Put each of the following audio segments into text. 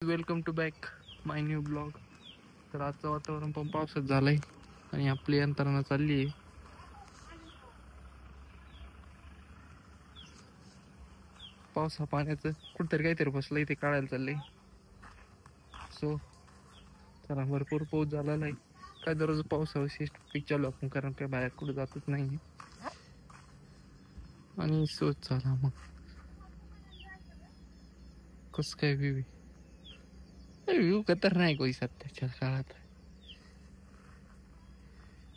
Welcome to back my new blog. तर आजचं वातावरण पण पावसात झालंय आणि आपली यंत्रणा चालली आहे. पावसा पाण्याचं कुठतरी काहीतरी बसलंय ते काढायला चाललंय. सो चला, भरपूर पाऊस झालेला आहे. काय दररोज पावसाविषयी टॉपिक चालू आपण, कारण काय बाहेर कुठं जातच नाही. आणि सोच चला मग कस काय व्ह्यू खतरनाक होई सध्याच्या काळात.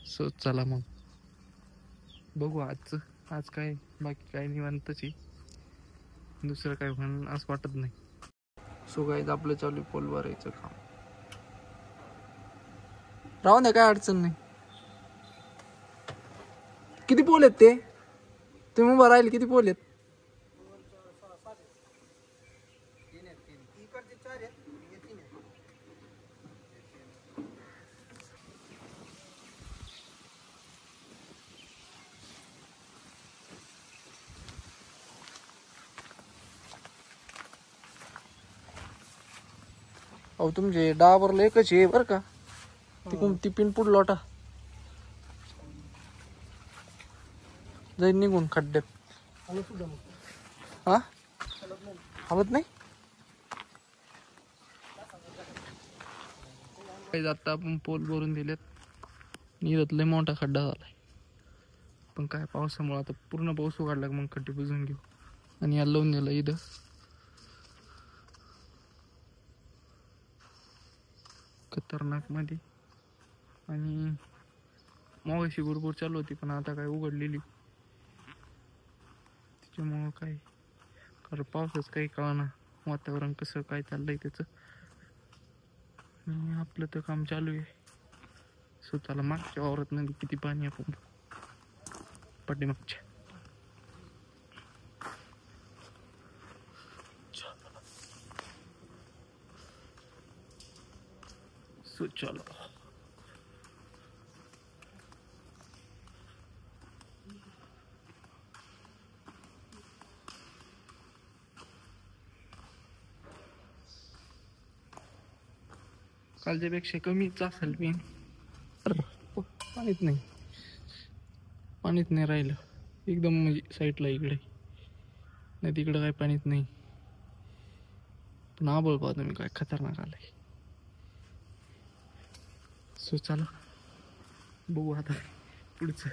सोच चला मग बघू आज काय, बाकी काय निवांतच आहे. दुसरं काय म्हणून असं वाटत नाही. सो गाईज आपलं चालू आहे पोल भरायचं काम. राहून द्या, काय अडचण नाही. किती पोल आहेत ते तुम्ही उभं राहिले? किती पोल आहेत? अहो तुमचे डावरला एकच आहे बरं का. तिकडून ती पिन पुढ लोटा जाईल निघून खड्ड्यात. हा हवत नाही. आता आपण पोल भरून दिलेत. निघत लय मोठा खड्डा झालाय, पण काय पावसामुळे आता पूर्ण पाऊस उघडला मग खड्डे बुजून घेऊ. आणि याला लावून दिलं इथं खतरनाक मध्ये. आणि मगाशी भरपूर चालू होती, पण आता काय उघडलेली त्याच्यामुळं काय, कारण पावसाच काही कळना वातावरण कसं काय चाललंय त्याचं. आणि आपलं तर काम चालू आहे. स्वतःला मागच्या वावरात नदी किती पाणी आपण पाठीमागच्या. चलो कालच्यापेक्षा कमीच असेल मी. पाणीच नाही राहिलं एकदम, म्हणजे साईडला इकडे नाही, तिकडं काय पाणीच नाही. पण आबळ पाहतो तुम्ही काय खतरनाक आलंय. सो चला बघू आता पुढचं.